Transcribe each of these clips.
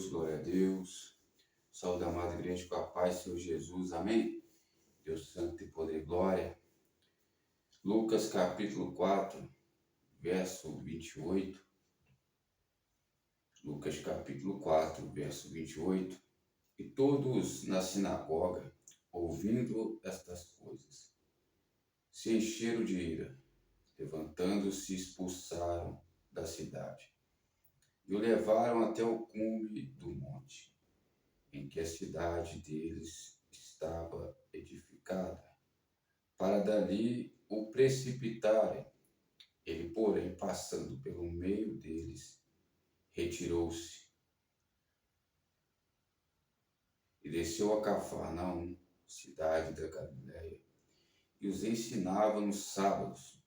glória a Deus. Saúde, amada igreja, com a paz, Senhor Jesus, amém? Deus santo e poder e glória. Lucas capítulo 4, verso 28. Lucas capítulo 4, verso 28. E todos na sinagoga, ouvindo estas coisas, se encheram de ira, levantando-se, expulsaram da cidade e o levaram até o cume do monte, em que a cidade deles estava edificada, para dali o precipitarem. Ele, porém, passando pelo meio deles, retirou-se e desceu a Cafarnaum, cidade da Galiléia, e os ensinava nos sábados,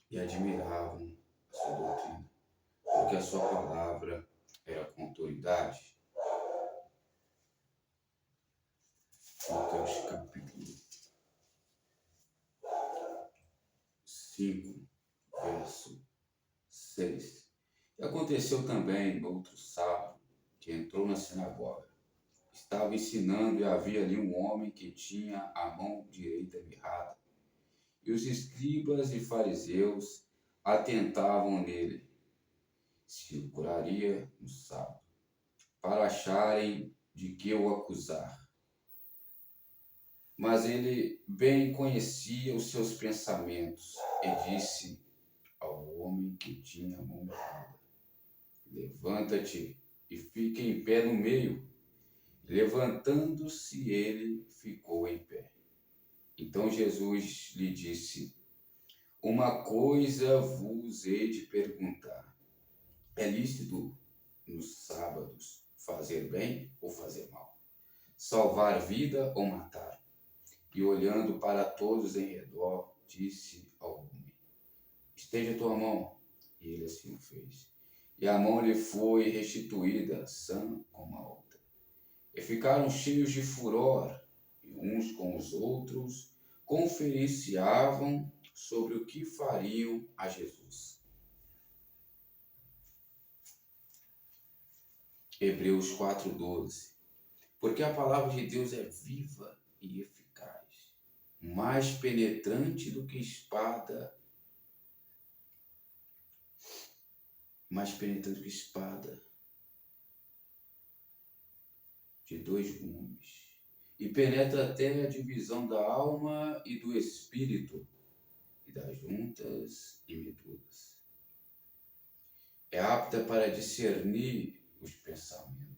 e admiravam a sua doutrina, porque a sua palavra era com autoridade. Lucas capítulo 5, verso 6. E aconteceu também, no outro sábado, que entrou na sinagoga. Estava ensinando e havia ali um homem que tinha a mão direita mirrada. E os escribas e fariseus atentavam nele, se o curaria no sábado, para acharem de que o acusar. Mas ele bem conhecia os seus pensamentos e disse ao homem que tinha a mão mirrada: levanta-te e fica em pé no meio. Levantando-se ele, ficou em pé. Então Jesus lhe disse: uma coisa vos hei de perguntar. É lícito nos sábados fazer bem ou fazer mal? Salvar vida ou matar? E olhando para todos em redor, disse ao homem: estende a tua mão. E ele assim o fez. E a mão lhe foi restituída, sã como a outra. E ficaram cheios de furor, e uns com os outros conferenciavam sobre o que fariam a Jesus. Hebreus 4:12. Porque a palavra de Deus é viva e eficaz, mais penetrante do que espada, de dois gumes, e penetra até a divisão da alma e do espírito, e das juntas e medulas. É apta para discernir os pensamentos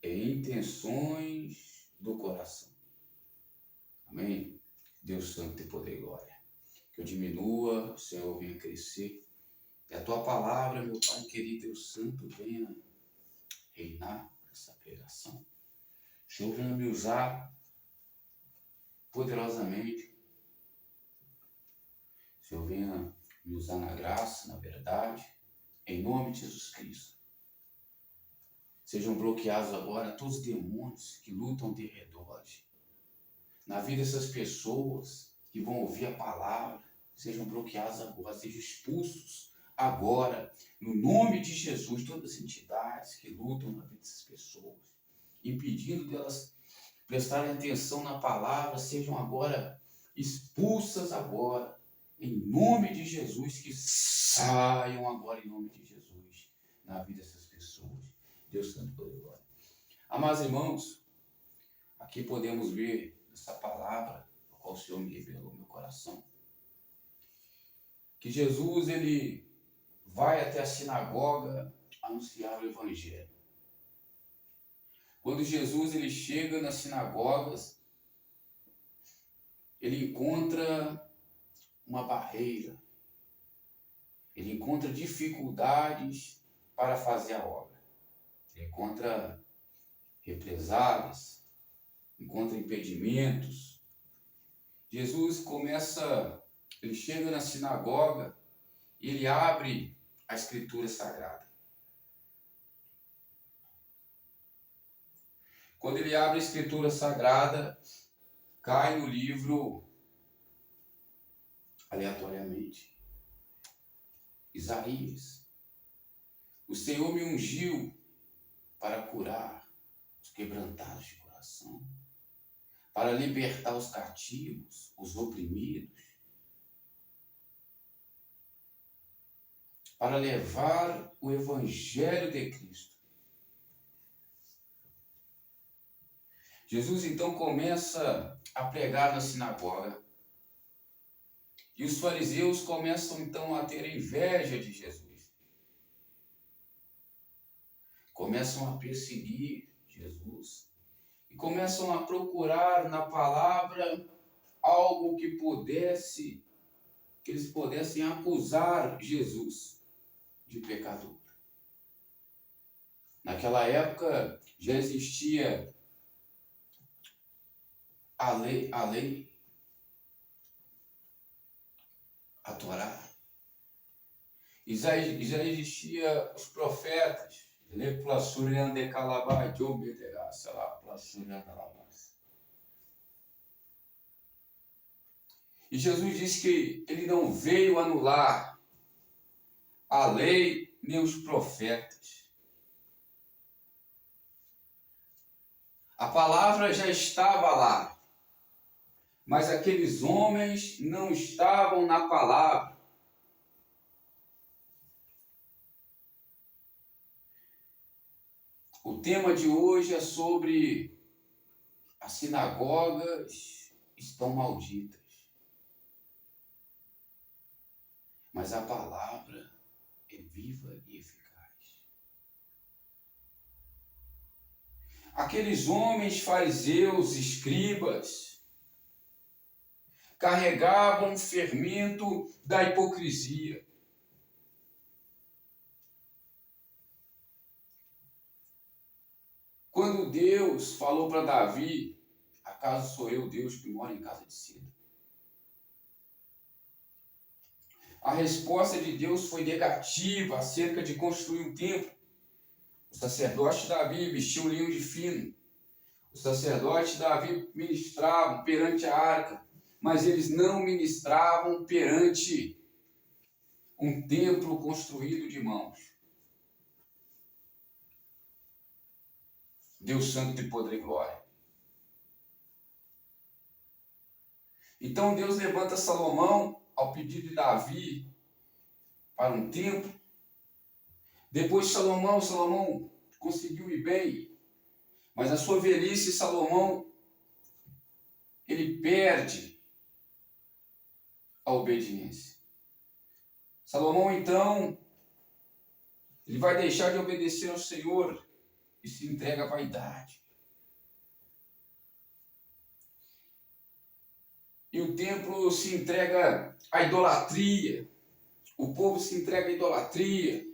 e intenções do coração. Amém? Deus santo e poder e glória. Que eu diminua, o Senhor venha crescer. E a tua palavra, meu Pai querido, Deus santo, venha reinar nessa pregação. O Senhor venha me usar poderosamente. O Senhor venha me usar na graça, na verdade, em nome de Jesus Cristo. Sejam bloqueados agora todos os demônios que lutam de redores. Na vida dessas pessoas que vão ouvir a palavra, sejam bloqueados agora, sejam expulsos agora, no nome de Jesus, todas as entidades que lutam na vida dessas pessoas, impedindo delas prestarem atenção na palavra, sejam agora expulsas agora, em nome de Jesus, que saiam agora em nome de Jesus, na vida dessas pessoas. Deus santo poder glória. Amados irmãos, aqui podemos ver essa palavra, a qual o Senhor me revelou no meu coração, que Jesus, ele vai até a sinagoga anunciar o evangelho. Quando Jesus ele chega nas sinagogas, ele encontra uma barreira, ele encontra dificuldades para fazer a obra, ele encontra represálias, encontra impedimentos. Jesus ele chega na sinagoga e ele abre a Escritura Sagrada. Quando ele abre a Escritura Sagrada, cai no livro, aleatoriamente, Isaías. O Senhor me ungiu para curar os quebrantados de coração, para libertar os cativos, os oprimidos, para levar o Evangelho de Cristo. Jesus então começa a pregar na sinagoga e os fariseus começam então a ter inveja de Jesus. Começam a perseguir Jesus e começam a procurar na palavra algo que eles pudessem acusar Jesus de pecador. Naquela época já existia a lei, a Torá, e já existia os profetas. E Jesus disse que ele não veio anular a lei nem os profetas. A palavra já estava lá, mas aqueles homens não estavam na palavra. O tema de hoje é sobre as sinagogas estão malditas, mas a palavra é viva e eficaz. Aqueles homens fariseus, escribas, carregavam o fermento da hipocrisia. Quando Deus falou para Davi, acaso sou eu, Deus, que mora em casa de cedro? A resposta de Deus foi negativa acerca de construir um templo. O sacerdote Davi vestia um linho de fino. O sacerdote Davi ministravam perante a arca, mas eles não ministravam perante um templo construído de mãos. Deus Santo de poder e glória. Então Deus levanta Salomão ao pedido de Davi para um templo. Depois Salomão conseguiu ir bem, mas a sua velhice, Salomão, ele perde a obediência. Salomão, então, ele vai deixar de obedecer ao Senhor e se entrega à vaidade. E o templo se entrega à idolatria. O povo se entrega à idolatria.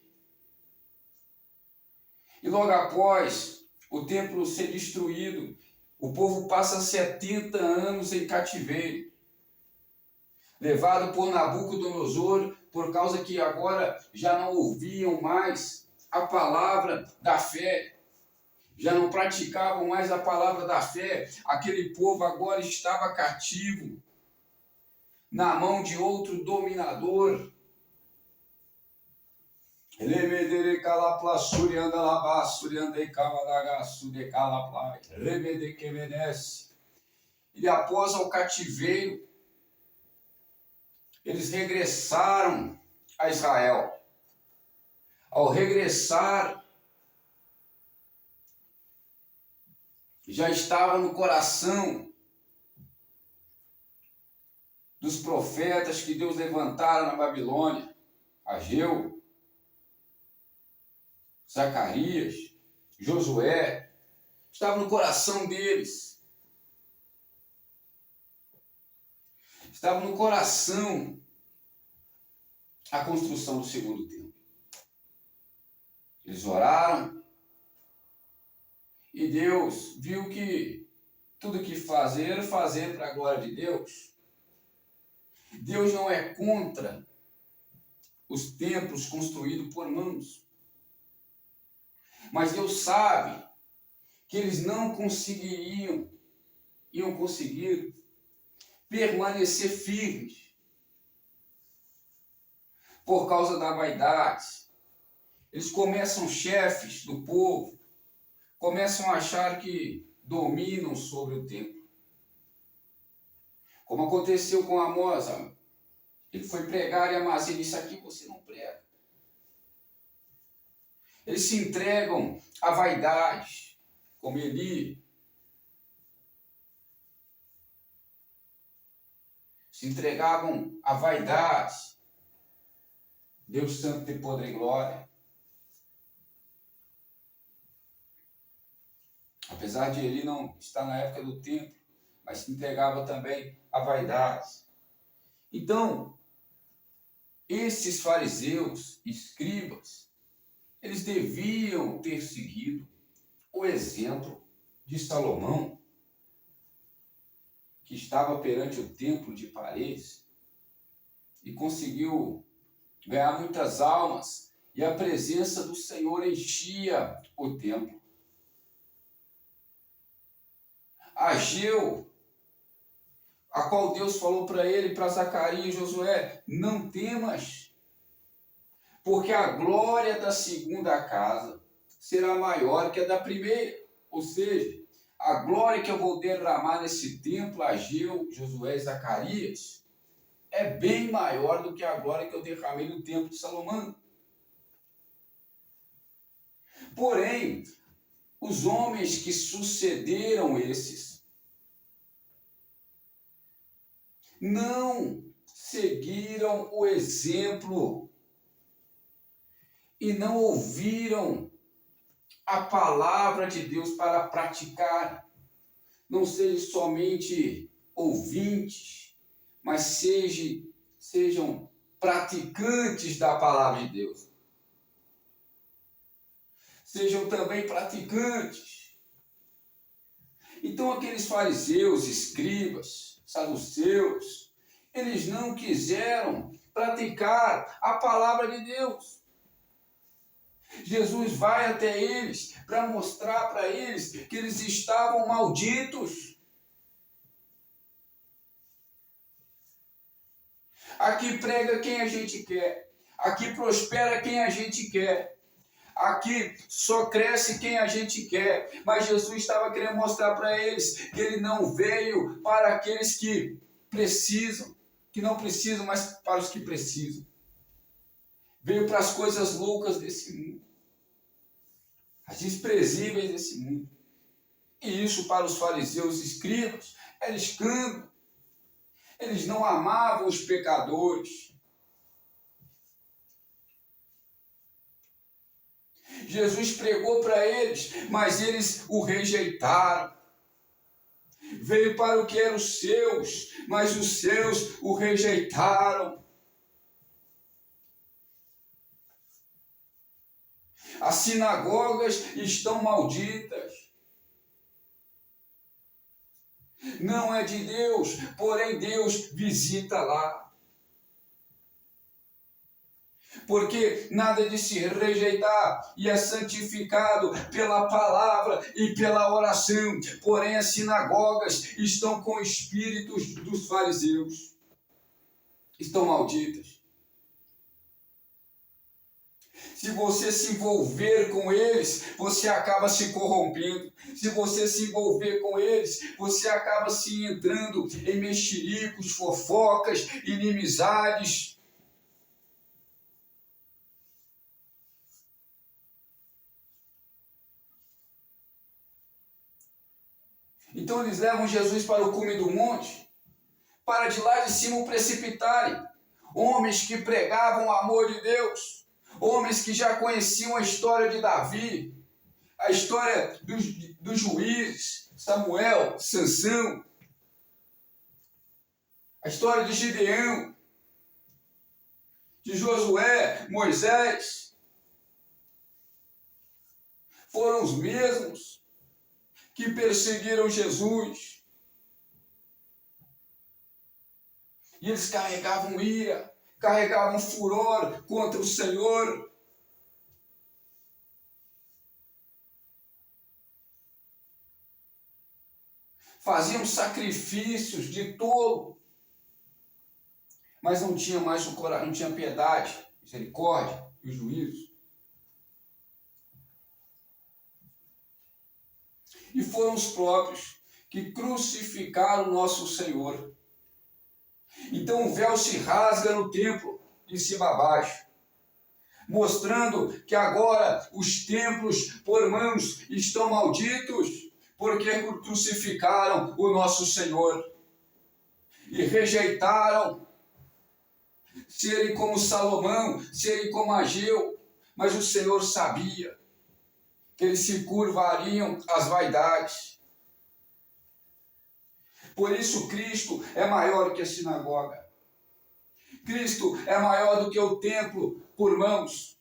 E logo após o templo ser destruído, o povo passa 70 anos em cativeiro, levado por Nabucodonosor, por causa que agora já não ouviam mais a palavra da fé, já não praticavam mais a palavra da fé. Aquele povo agora estava cativo na mão de outro dominador. E após o cativeiro, eles regressaram a Israel. Ao regressar, já estava no coração dos profetas que Deus levantaram na Babilônia, Ageu, Zacarias, Josué, estava no coração deles. Estava no coração a construção do segundo templo. Eles oraram e Deus viu que tudo que fazer para a glória de Deus. Deus não é contra os templos construídos por mãos. Mas Deus sabe que eles não iam conseguir permanecer firmes por causa da vaidade. Eles começam chefes do povo começam a achar que dominam sobre o templo. Como aconteceu com Amós, ele foi pregar e Amazias disse: aqui você não prega. Eles se entregam à vaidade, como Eli. Se entregavam à vaidade. Deus Santo de poder e glória. Apesar de Eli não estar na época do templo, mas se entregava também à vaidade. Então, esses fariseus, escribas, eles deviam ter seguido o exemplo de Salomão, que estava perante o templo de paredes e conseguiu ganhar muitas almas, e a presença do Senhor enchia o templo. Ageu, a qual Deus falou para ele, para Zacarias e Josué: não temas, porque a glória da segunda casa será maior que a da primeira. Ou seja, a glória que eu vou derramar nesse templo, Ageu, Josué e Zacarias, é bem maior do que a glória que eu derramei no templo de Salomão. Porém, os homens que sucederam esses não seguiram o exemplo e não ouviram a palavra de Deus para praticar. Não sejam somente ouvintes, mas sejam praticantes da palavra de Deus. Sejam também praticantes. Então aqueles fariseus, escribas, saduceus, eles não quiseram praticar a palavra de Deus. Jesus vai até eles para mostrar para eles que eles estavam malditos. Aqui prega quem a gente quer. Aqui prospera quem a gente quer. Aqui só cresce quem a gente quer. Mas Jesus estava querendo mostrar para eles que ele não veio para aqueles que precisam, que não precisam, mas para os que precisam. Veio para as coisas loucas desse mundo, as desprezíveis desse mundo. E isso para os fariseus e escribas era escândalo. Eles não amavam os pecadores. Jesus pregou para eles, mas eles o rejeitaram. Veio para o que eram os seus, mas os seus o rejeitaram. As sinagogas estão malditas. Não é de Deus, porém Deus visita lá. Porque nada de se rejeitar e é santificado pela palavra e pela oração. Porém as sinagogas estão com espíritos dos fariseus. Estão malditas. Se você se envolver com eles, você acaba se corrompendo. Se você se envolver com eles, você acaba se entrando em mexericos, fofocas, inimizades. Então eles levam Jesus para o cume do monte, para de lá de cima o precipitarem. Homens que pregavam o amor de Deus, homens que já conheciam a história de Davi, a história dos juízes, Samuel, Sansão, a história de Gideão, de Josué, Moisés. Foram os mesmos que perseguiram Jesus. E eles carregavam ira, carregavam furor contra o Senhor. Faziam sacrifícios de tolo, mas não tinha mais o coração, não tinha piedade, misericórdia e o juízo. E foram os próprios que crucificaram nosso Senhor. Então o véu se rasga no templo, de cima a baixo, mostrando que agora os templos por mãos estão malditos, porque crucificaram o nosso Senhor e rejeitaram serem como Salomão, serem como Ageu, mas o Senhor sabia que eles se curvariam às vaidades. Por isso Cristo é maior que a sinagoga. Cristo é maior do que o templo por mãos.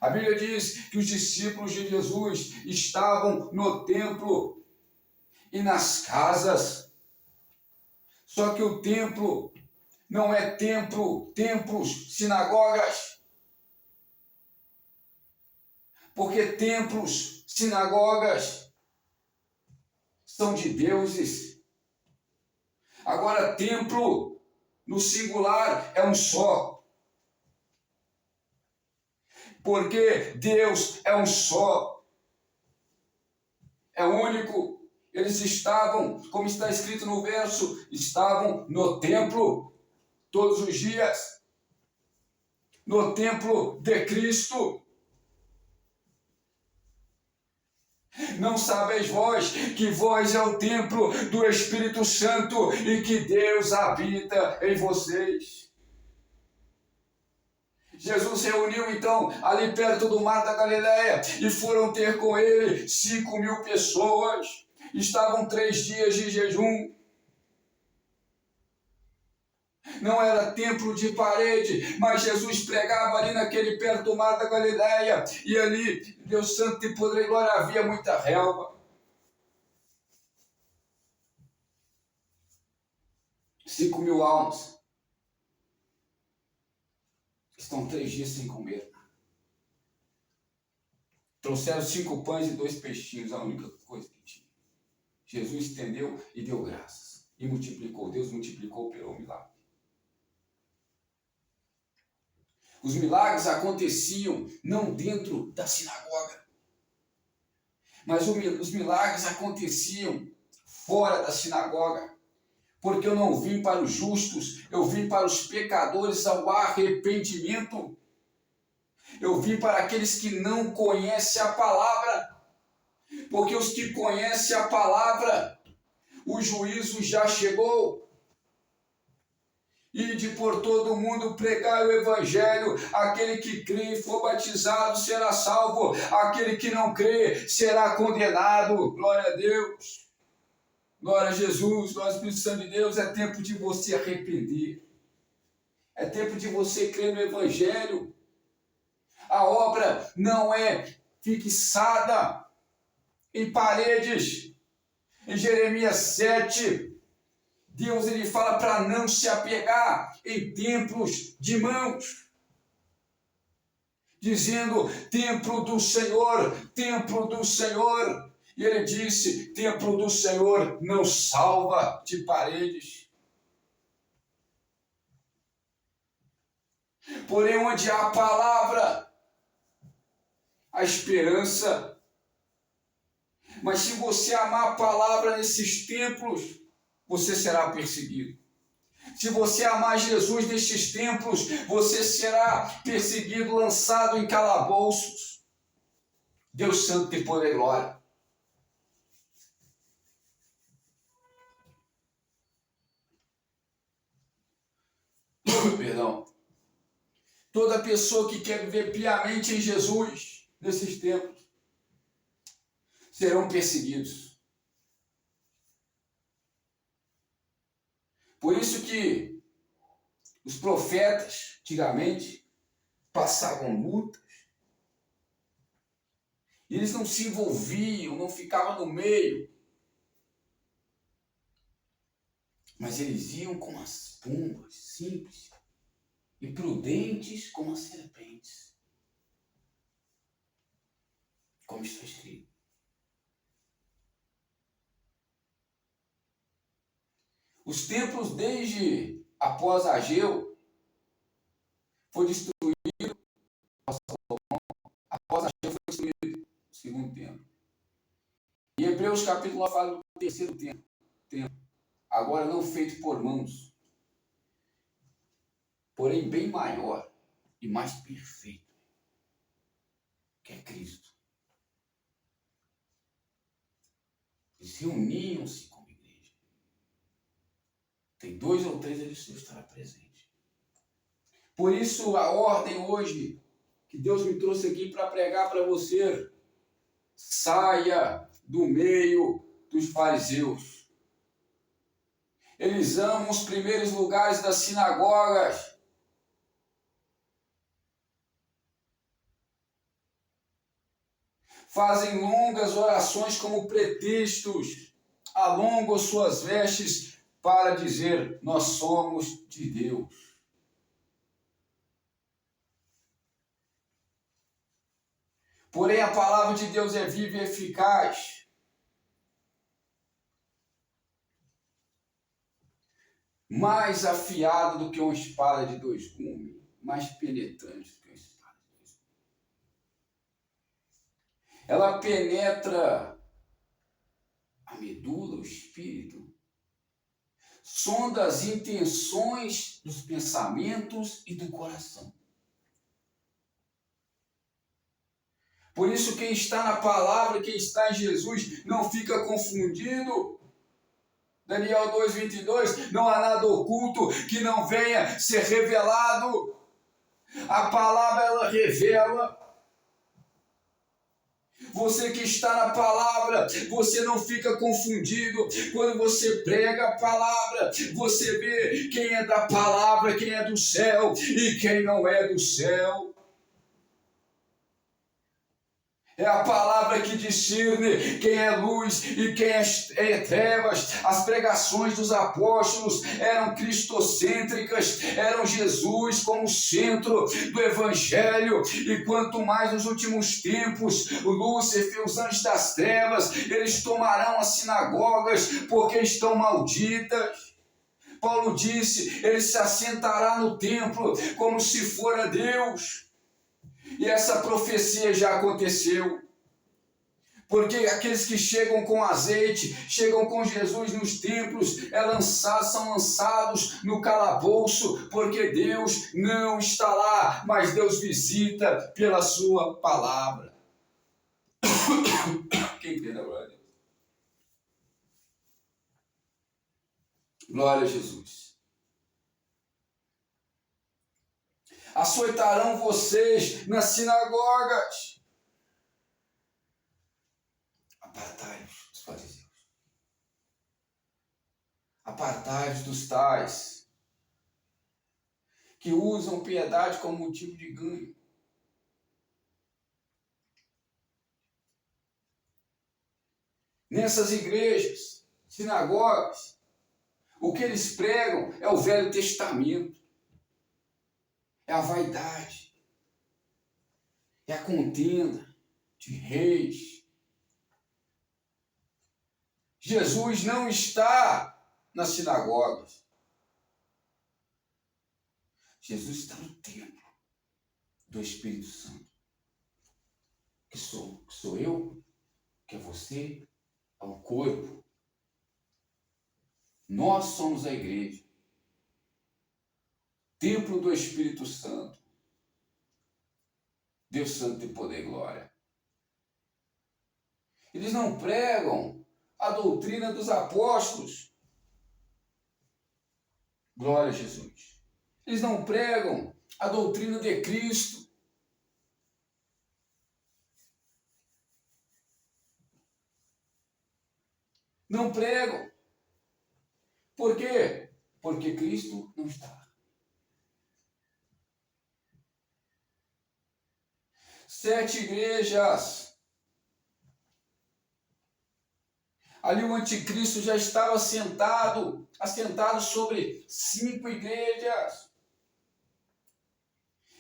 A Bíblia diz que os discípulos de Jesus estavam no templo e nas casas. Só que o templo não é templos, sinagogas. Porque templos, sinagogas são de deuses. Agora, templo no singular é um só. Porque Deus é um só. É único. Eles estavam, como está escrito no verso, estavam no templo todos os dias. No templo de Cristo. Não sabeis vós que vós é o templo do Espírito Santo e que Deus habita em vocês? Jesus reuniu então ali perto do mar da Galileia e foram ter com ele 5.000 pessoas. Estavam 3 dias de jejum. Não era templo de parede, mas Jesus pregava ali naquele perto do mar da Galileia, e ali, Deus santo e poder e glória, havia muita relva. 5.000 almas estão 3 dias sem comer. Trouxeram 5 pães e 2 peixinhos, a única coisa que tinha. Jesus estendeu e deu graças, e multiplicou. Deus multiplicou pelo milagre. Os milagres aconteciam não dentro da sinagoga, mas os milagres aconteciam fora da sinagoga, porque eu não vim para os justos, eu vim para os pecadores ao arrependimento. Eu vim para aqueles que não conhecem a palavra, porque os que conhecem a palavra, o juízo já chegou. Ide por todo o mundo pregar o evangelho. Aquele que crê e for batizado será salvo. Aquele que não crê será condenado. Glória a Deus. Glória a Jesus. Glória ao Espírito Santo de Deus. É tempo de você arrepender. É tempo de você crer no evangelho. A obra não é fixada em paredes. Em Jeremias 7, Deus ele fala para não se apegar em templos de mãos, dizendo templo do Senhor, templo do Senhor. E ele disse, templo do Senhor não salva de paredes. Porém, onde há a palavra, a esperança. Mas se você amar a palavra nesses templos, você será perseguido. Se você amar Jesus nestes templos, você será perseguido, lançado em calabouços. Deus santo e poder e glória. Perdão. Toda pessoa que quer viver piamente em Jesus, nesses templos, serão perseguidos. Por isso que os profetas, antigamente, passavam lutas. E eles não se envolviam, não ficavam no meio. Mas eles iam como as pombas, simples e prudentes como as serpentes. Como está escrito. Os templos, desde após Ageu, foi destruído. Após Ageu foi destruído o segundo templo. Hebreus capítulo 9 fala do terceiro templo. Agora não feito por mãos, porém bem maior e mais perfeito, que é Cristo. Eles reuniam-se como igreja. Tem 2 ou 3, ele estará presente. Por isso a ordem hoje que Deus me trouxe aqui para pregar para você: saia do meio dos fariseus. Eles amam os primeiros lugares das sinagogas. Fazem longas orações como pretextos, alongam suas vestes para dizer: nós somos de Deus. Porém, a palavra de Deus é viva e eficaz. Mais afiada do que uma espada de 2 gumes, mais penetrante do que uma espada de 2 gumes. Ela penetra a medula, o espírito, sonda as intenções dos pensamentos e do coração. Por isso, quem está na palavra, quem está em Jesus, não fica confundido. Daniel 2:22, não há nada oculto que não venha ser revelado. A palavra, ela revela. Você que está na palavra, você não fica confundido. Quando você prega a palavra, você vê quem é da palavra, quem é do céu e quem não é do céu. É a palavra que discerne quem é luz e quem é trevas. As pregações dos apóstolos eram cristocêntricas, eram Jesus como centro do evangelho. E quanto mais nos últimos tempos, o Lúcifer, os anjos das trevas, eles tomarão as sinagogas porque estão malditas. Paulo disse, ele se assentará no templo como se fora Deus. E essa profecia já aconteceu. Porque aqueles que chegam com azeite, chegam com Jesus nos templos, são lançados no calabouço, porque Deus não está lá, mas Deus visita pela sua palavra. Quem crê na glória a Deus? Glória a Jesus. Açoitarão vocês nas sinagogas. Apartai-vos dos fariseus. Apartai-vos dos tais que usam piedade como motivo de ganho. Nessas igrejas, sinagogas, o que eles pregam é o Velho Testamento. É a vaidade, é a contenda de reis. Jesus não está nas sinagogas. Jesus está no templo do Espírito Santo. Que sou eu, que é você, é o corpo. Nós somos a igreja. Templo do Espírito Santo. Deus Santo de poder e glória. Eles não pregam a doutrina dos apóstolos. Glória a Jesus. Eles não pregam a doutrina de Cristo. Não pregam. Por quê? Porque Cristo não está. 7 igrejas. Ali o anticristo já estava assentado sobre 5 igrejas.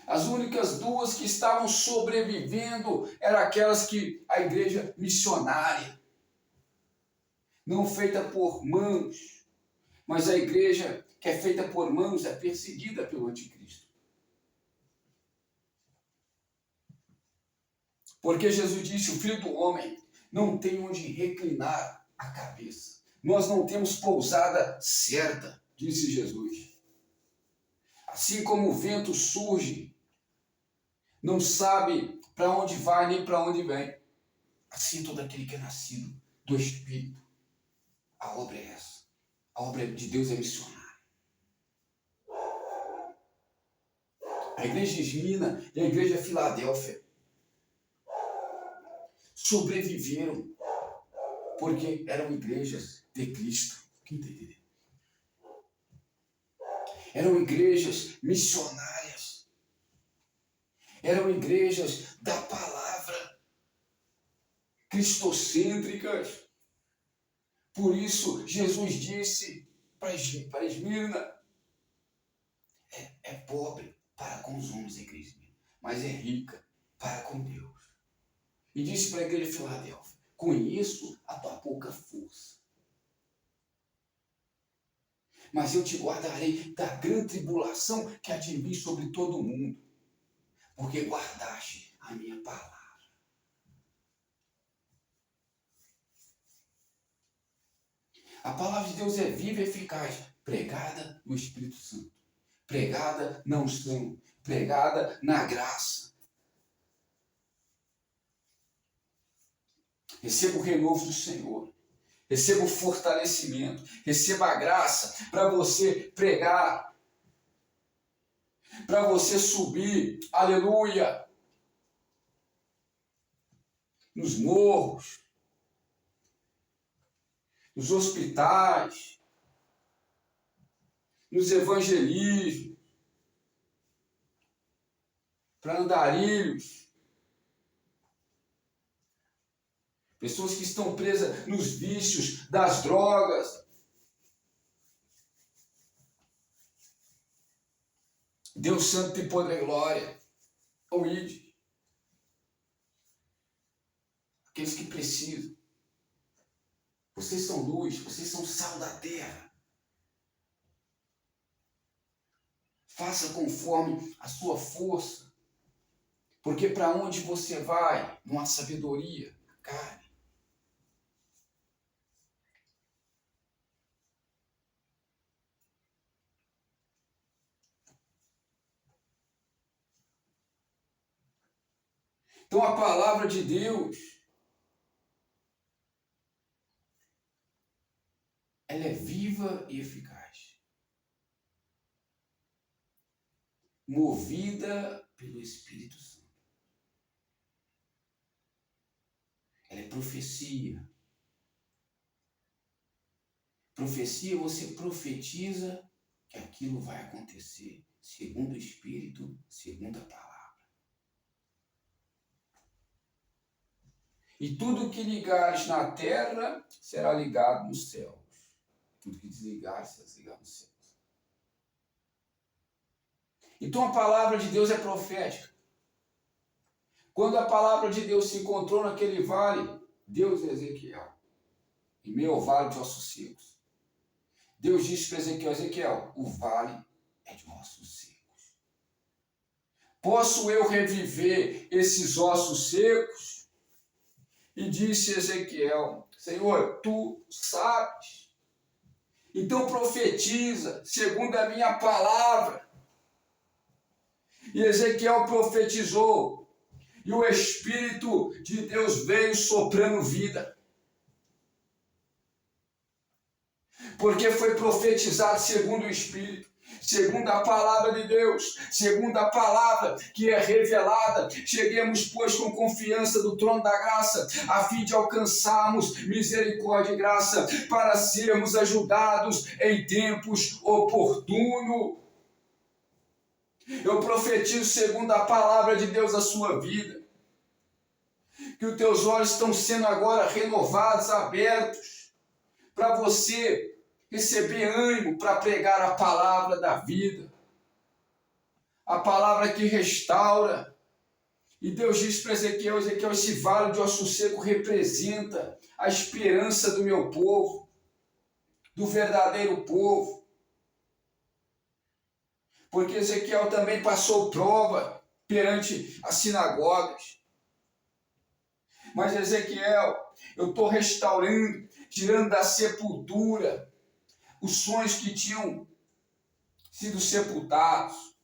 As únicas 2 que estavam sobrevivendo eram aquelas que a igreja missionária, não feita por mãos, mas a igreja que é feita por mãos é perseguida pelo anticristo. Porque Jesus disse, o Filho do Homem não tem onde reclinar a cabeça. Nós não temos pousada certa, disse Jesus. Assim como o vento surge, não sabe para onde vai nem para onde vem. Assim todo aquele que é nascido do Espírito. A obra é essa. A obra de Deus é missionária. A igreja de Esmina e a igreja de Filadélfia sobreviveram porque eram igrejas de Cristo. Quem está entendendo? Eram igrejas missionárias. Eram igrejas da palavra, cristocêntricas. Por isso, Jesus disse para Esmirna, é pobre para com os homens a igreja, mas é rica para com Deus. E disse para a igreja de Filadélfia, conheço a tua pouca força, mas eu te guardarei da grande tribulação que há de vir sobre todo o mundo, porque guardaste a minha palavra. A palavra de Deus é viva e eficaz, pregada no Espírito Santo, pregada na unção, pregada na graça. Receba o renovo do Senhor, receba o fortalecimento, receba a graça para você pregar, para você subir, aleluia, nos morros, nos hospitais, nos evangelismos, para andarilhos, pessoas que estão presas nos vícios das drogas. Deus Santo tem poder e glória. Ou ide. Aqueles que precisam. Vocês são luz, vocês são sal da terra. Faça conforme a sua força. Porque para onde você vai, não há sabedoria, carne. Então a palavra de Deus, ela é viva e eficaz. Movida pelo Espírito Santo. Ela é profecia. Profecia, você profetiza que aquilo vai acontecer, segundo o Espírito, segundo a palavra. E tudo que ligares na terra será ligado nos céus. Tudo que desligares será ligado nos céus. Então a palavra de Deus é profética. Quando a palavra de Deus se encontrou naquele vale, Deus e Ezequiel, em meio ao vale de ossos secos, Deus disse para Ezequiel, Ezequiel, o vale é de ossos secos. Posso eu reviver esses ossos secos? E disse Ezequiel, Senhor, tu sabes. Então profetiza, segundo a minha palavra. E Ezequiel profetizou. E o Espírito de Deus veio soprando vida. Porque foi profetizado segundo o Espírito. Segundo a palavra de Deus, segundo a palavra que é revelada, cheguemos, pois, com confiança do trono da graça, a fim de alcançarmos misericórdia e graça, para sermos ajudados em tempos oportunos. Eu profetizo segundo a palavra de Deus a sua vida, que os teus olhos estão sendo agora renovados, abertos, para você receber ânimo para pregar a palavra da vida, a palavra que restaura. E Deus diz para Ezequiel, Ezequiel, esse vale de osso seco representa a esperança do meu povo, do verdadeiro povo. Porque Ezequiel também passou prova perante as sinagogas. Mas Ezequiel Eu estou restaurando, tirando da sepultura os sonhos que tinham sido sepultados,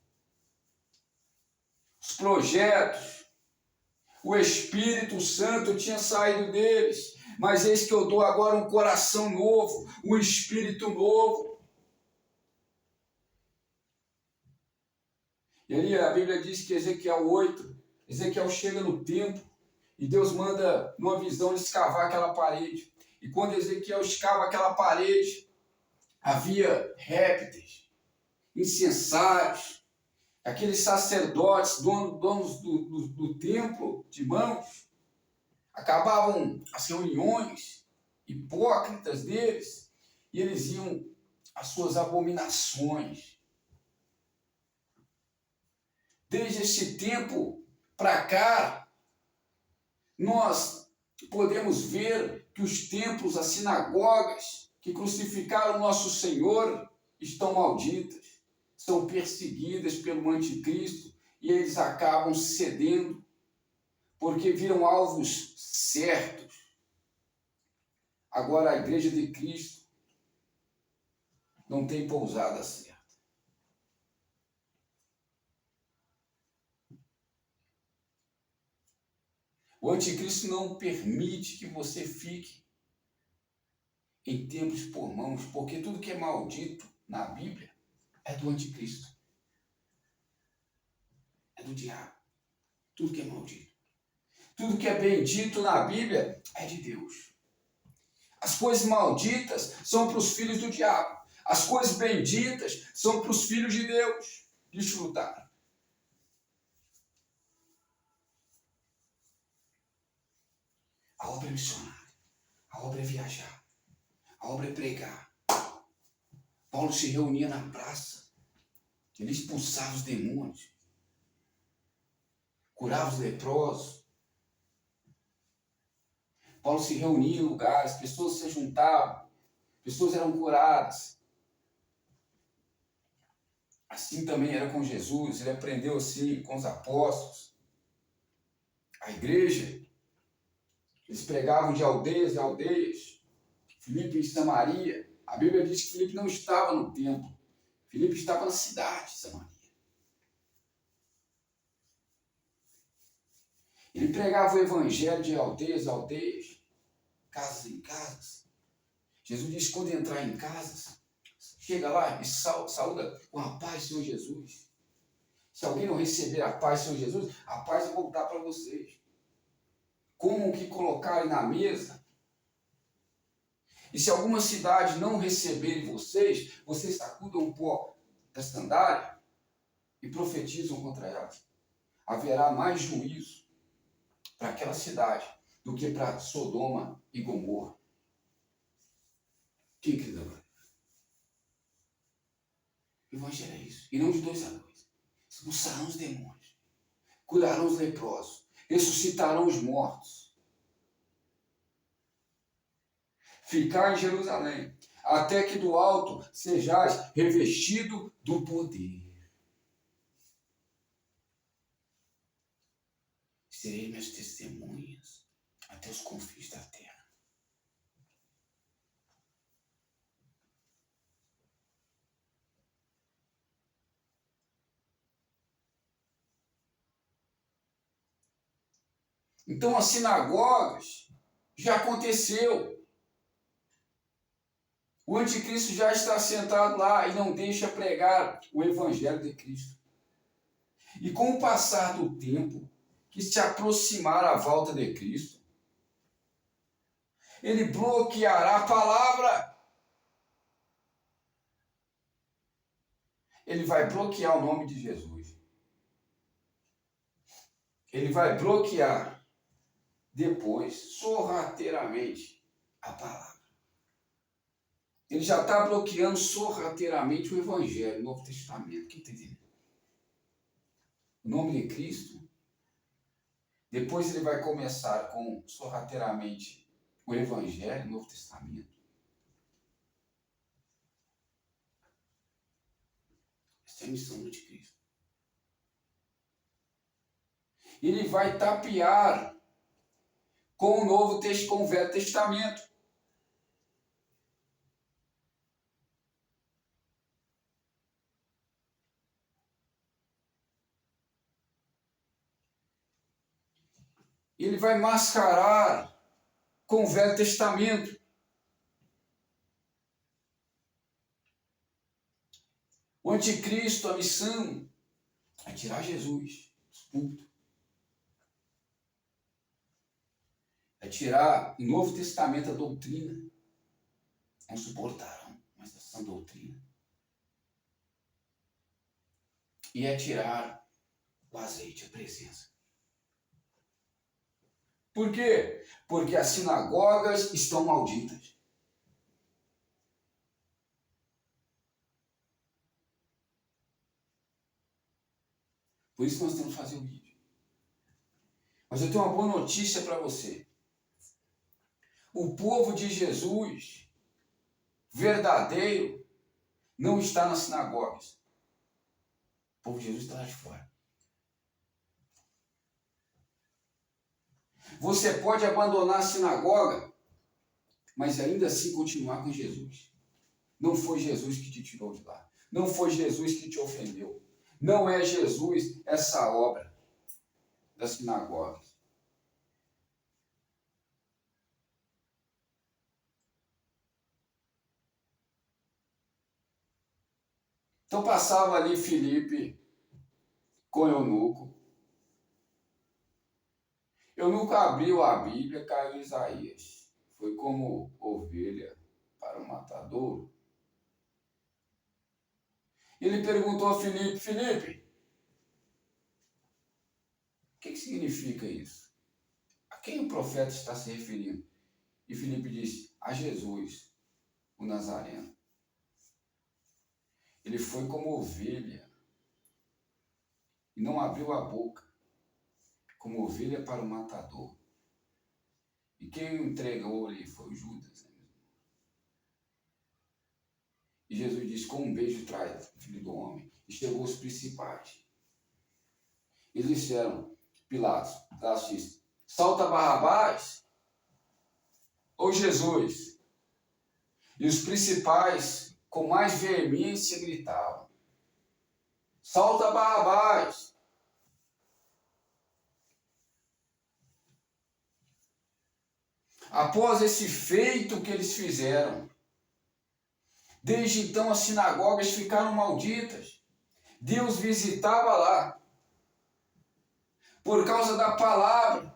os projetos. O Espírito Santo tinha saído deles, mas eis que eu dou agora um coração novo, um espírito novo. E aí a Bíblia diz que Ezequiel 8, Ezequiel chega no templo e Deus manda, numa visão, escavar aquela parede. E quando Ezequiel escava aquela parede, havia répteis, incensários, aqueles sacerdotes, donos do templo de mãos, acabavam as reuniões hipócritas deles e eles iam às suas abominações. Desde esse tempo para cá, nós podemos ver que os templos, as sinagogas que crucificaram nosso Senhor estão malditas, são perseguidas pelo anticristo e eles acabam cedendo porque viram alvos certos. Agora a igreja de Cristo não tem pousada certa. O anticristo não permite que você fique em templos por mãos, porque tudo que é maldito na Bíblia é do anticristo. É do diabo. Tudo que é maldito. Tudo que é bendito na Bíblia é de Deus. As coisas malditas são para os filhos do diabo. As coisas benditas são para os filhos de Deus desfrutar. A obra é missionária. A obra é viajar. A obra é pregar. Paulo se reunia na praça. Ele expulsava os demônios. Curava os leprosos. Paulo se reunia em lugares, pessoas se juntavam, pessoas eram curadas. Assim também era com Jesus, ele aprendeu assim com os apóstolos. A igreja, eles pregavam de aldeias e aldeias. Filipe e Samaria, a Bíblia diz que Filipe não estava no templo, Filipe estava na cidade de Samaria. Ele pregava o evangelho de aldeias a aldeias, casas em casas. Jesus diz que quando entrar em casas, chega lá e saúda com a paz, Senhor Jesus. Se alguém não receber a paz, Senhor Jesus, a paz vai voltar para vocês. Como que colocarem na mesa. E se alguma cidade não receberem vocês, vocês sacudam o pó da sandália e profetizam contra ela. Haverá mais juízo para aquela cidade do que para Sodoma e Gomorra. Quem crê agora? O evangelho é isso. E não de 2 a 2. Expulsarão os demônios. Curarão os leprosos. Ressuscitarão os mortos. Ficar em Jerusalém, até que do alto sejais revestido do poder. Serei minhas testemunhas até os confins da terra. Então as sinagogas já aconteceu. O anticristo já está sentado lá e não deixa pregar o evangelho de Cristo. E com o passar do tempo, que se aproximar a volta de Cristo, ele bloqueará a palavra. Ele vai bloquear o nome de Jesus. Ele vai bloquear depois, sorrateiramente, a palavra. Ele já está bloqueando sorrateiramente o Evangelho, o Novo Testamento. Quem está entendendo? O nome de Cristo. Depois ele vai começar com sorrateiramente o Evangelho, o Novo Testamento. Essa é a missão do anticristo. Ele vai tapear com o Velho Testamento. Ele vai mascarar com o Velho Testamento. O anticristo, a missão é tirar Jesus do púlpito. É tirar o Novo Testamento a doutrina. Não suportarão mais essa doutrina. E é tirar o azeite, a presença. Por quê? Porque as sinagogas estão malditas. Por isso nós temos que fazer o vídeo. Mas eu tenho uma boa notícia para você. O povo de Jesus, verdadeiro, não está nas sinagogas. O povo de Jesus está lá de fora. Você pode abandonar a sinagoga, mas ainda assim continuar com Jesus. Não foi Jesus que te tirou de lá. Não foi Jesus que te ofendeu. Não é Jesus essa obra das sinagogas. Então passava ali Filipe com Eunuco. Eunuco abriu a Bíblia, caiu em Isaías. Foi como ovelha para o matadouro. Ele perguntou a Filipe, Filipe, o que significa isso? A quem o profeta está se referindo? E Filipe disse, a Jesus, o Nazareno. Ele foi como ovelha e não abriu a boca, como ovelha para o matador. E quem o entregou ali foi o Judas. E Jesus disse, com um beijo traz o Filho do Homem. E chegou os principais. Eles disseram, Pilatos disse, salta Barrabás ou Jesus? E os principais, com mais veemência, gritavam, salta Barrabás. Após esse feito que eles fizeram, desde então as sinagogas ficaram malditas. Deus visitava lá. Por causa da palavra,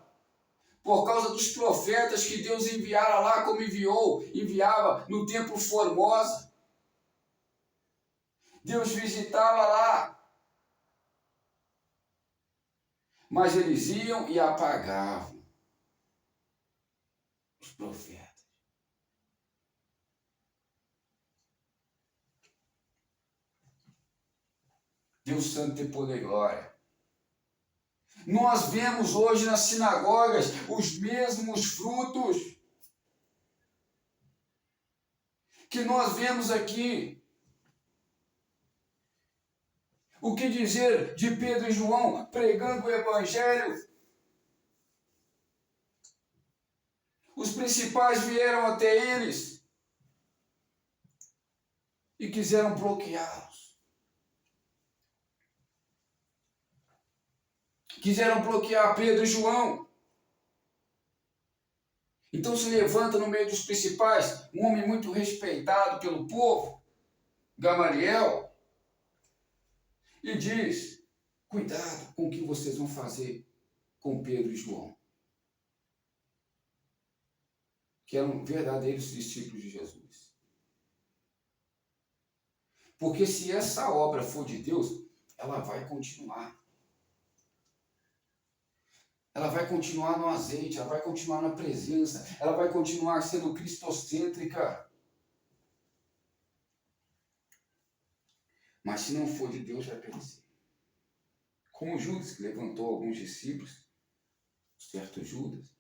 por causa dos profetas que Deus enviara lá como enviava no templo Formosa. Deus visitava lá. Mas eles iam e apagavam os profetas. Deus Santo tem poder e glória. Nós vemos hoje nas sinagogas os mesmos frutos que nós vemos aqui. O que dizer de Pedro e João pregando o Evangelho? Os principais vieram até eles e quiseram bloqueá-los. Quiseram bloquear Pedro e João. Então se levanta no meio dos principais um homem muito respeitado pelo povo, Gamaliel, e diz, cuidado com o que vocês vão fazer com Pedro e João, que eram verdadeiros discípulos de Jesus. Porque se essa obra for de Deus, ela vai continuar. Ela vai continuar no azeite, ela vai continuar na presença, ela vai continuar sendo cristocêntrica. Mas se não for de Deus, vai perecer. Como Judas, que levantou alguns discípulos, certo Judas,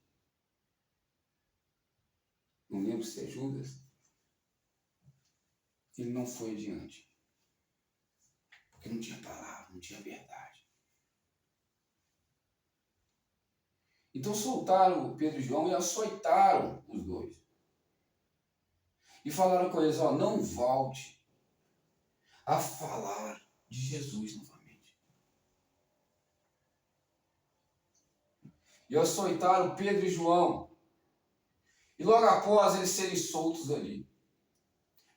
não lembro se é Judas, ele não foi adiante. Porque não tinha palavra, não tinha verdade. Então soltaram Pedro e João e açoitaram os dois. E falaram com eles, não volte a falar de Jesus novamente. E açoitaram Pedro e João. E logo após eles serem soltos ali,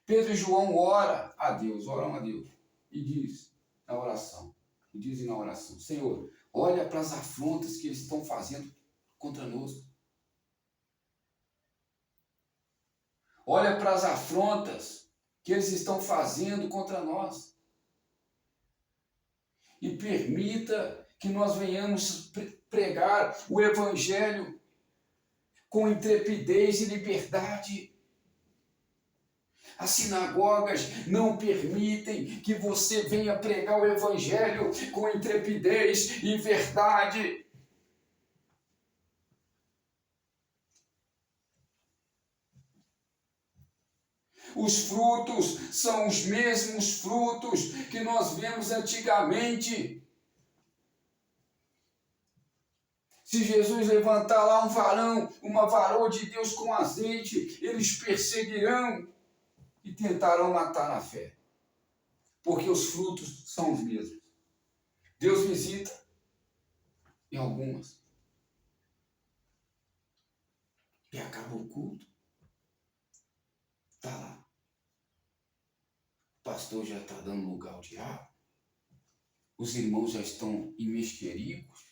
Pedro e João oram a Deus, e dizem na oração, Senhor, olha para as afrontas que eles estão fazendo contra nós. Olha para as afrontas que eles estão fazendo contra nós. E permita que nós venhamos pregar o Evangelho com intrepidez e liberdade. As sinagogas não permitem que você venha pregar o Evangelho com intrepidez e verdade. Os frutos são os mesmos frutos que nós vemos antigamente. Se Jesus levantar lá um varão, uma varoa de Deus com azeite, eles perseguirão e tentarão matar na fé. Porque os frutos são os mesmos. Deus visita em algumas. E acaba o culto. Está lá. O pastor já está dando lugar ao diabo. Os irmãos já estão em mexericos.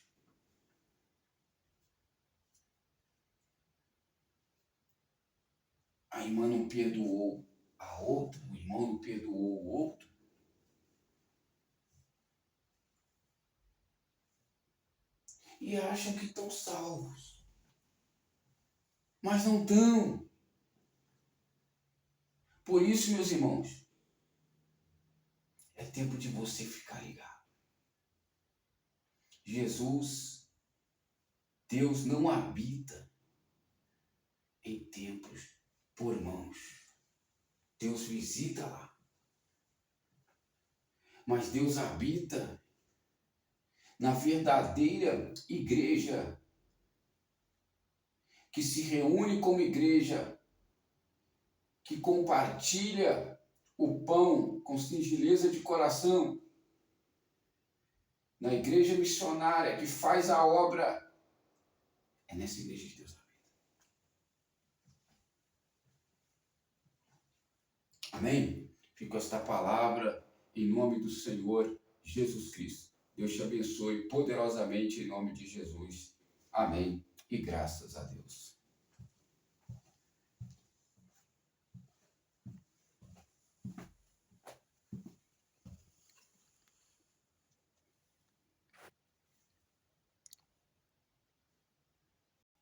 A irmã não perdoou a outra, o irmão não perdoou o outro. E acham que estão salvos. Mas não estão. Por isso, meus irmãos, é tempo de você ficar ligado. Jesus, Deus não habita em templos por mãos. Deus visita lá. Mas Deus habita na verdadeira igreja, que se reúne como igreja, que compartilha o pão com singeleza de coração, na igreja missionária, que faz a obra. É nessa igreja que Deus habita. Amém? Fico esta palavra em nome do Senhor Jesus Cristo. Deus te abençoe poderosamente em nome de Jesus. Amém. E graças a Deus.